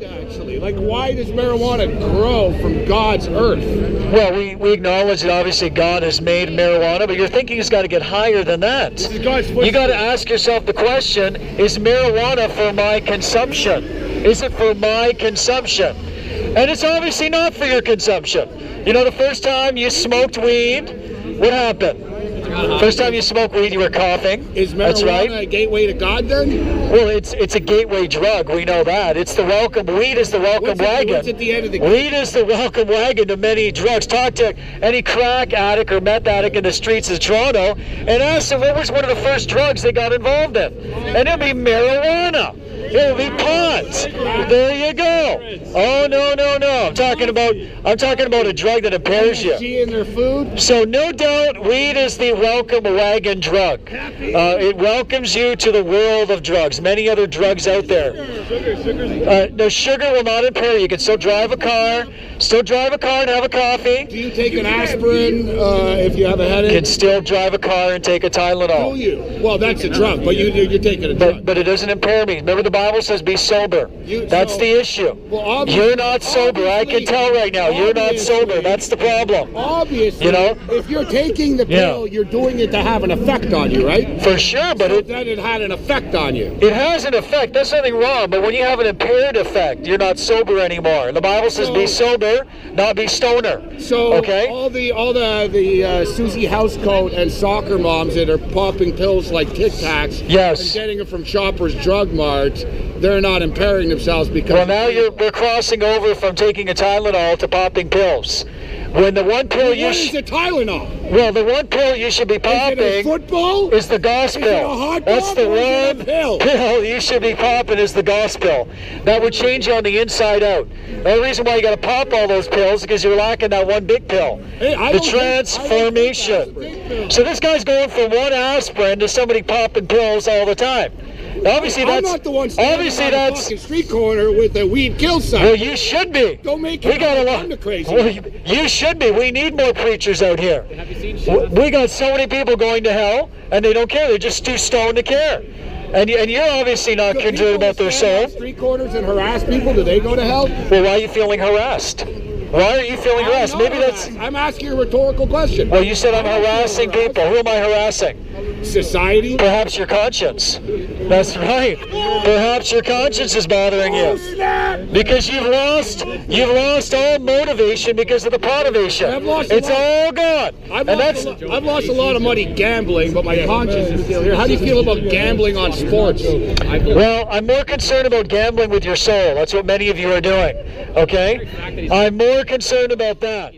weed, actually? Like, why does marijuana grow from God's earth? Well, we acknowledge that obviously God has made marijuana, but your thinking has got to get higher than that. You got to ask yourself the question, is marijuana for my consumption? Is it for my consumption? And it's obviously not for your consumption. You know, the first time you smoked weed, what happened? First time you smoked weed, you were coughing. Is marijuana That's right. a gateway to God then? Well, it's a gateway drug. We know that. It's the welcome. Weed is the welcome wagon. What's at the end of the Weed is the welcome wagon to many drugs. Talk to any crack addict or meth addict in the streets of Toronto and ask them what was one of the first drugs they got involved in. And it'll be marijuana. It'll be pot. There you go. Oh, no. I'm talking about a drug that impairs you. in their food? So no doubt weed is the welcome wagon drug. It welcomes you to the world of drugs. Many other drugs out there. No, sugar will not impair you. You can still drive a car and have a coffee. Do you take an aspirin if you have a headache? You can still drive a car and take a Tylenol. Do you? Well, that's a drug, but you're taking a drug. But it doesn't impair me. Remember the Bible says be sober. That's the issue. Well, you're not sober. I can tell right now. You're not sober. That's the problem. Obviously. You know? If you're taking the pill, you're doing it to have an effect on you, right? For sure, but then it had an effect on you. It has an effect. That's nothing wrong. But when you have an impaired effect, you're not sober anymore. The Bible says be sober, not be stoner. So okay? all the Susie Housecoat and soccer moms that are popping pills like Tic Tacs and getting them from Shoppers Drug Mart, they're not impairing themselves because... Well, now we're crossing over from taking a Tylenol to popping pills. When the one pill what is a Tylenol? Well, the one pill you should be popping is the gospel. Is it a hot That's the one pill you should be popping is the gospel. That would change you on the inside out. The only reason why you got to pop all those pills is because you're lacking that one big pill. The transformation. So this guy's going from one aspirin to somebody popping pills all the time. Obviously, I'm not the one standing on the fucking street corner with a weed kill sign. Well, you should be. Don't make it kind of crazy. Well, you should be. We need more preachers out here. Have you seen we got so many people going to hell, and they don't care. They're just too stoned to care. And you're obviously not concerned about their soul. Street corners and harass people. Do they go to hell? Well, why are you feeling harassed? Why are you feeling harassed? Maybe that's... I'm asking a rhetorical question. Well, you said I'm harassing people. Who am I harassing? Society? Perhaps your conscience. That's right. Perhaps your conscience is bothering you. Because you've lost all motivation because of the motivation. It's all gone. I've lost a lot of money gambling, but my conscience is still here. How do you feel about gambling on sports? Well, I'm more concerned about gambling with your soul. That's what many of you are doing. Okay? I'm more concerned about that.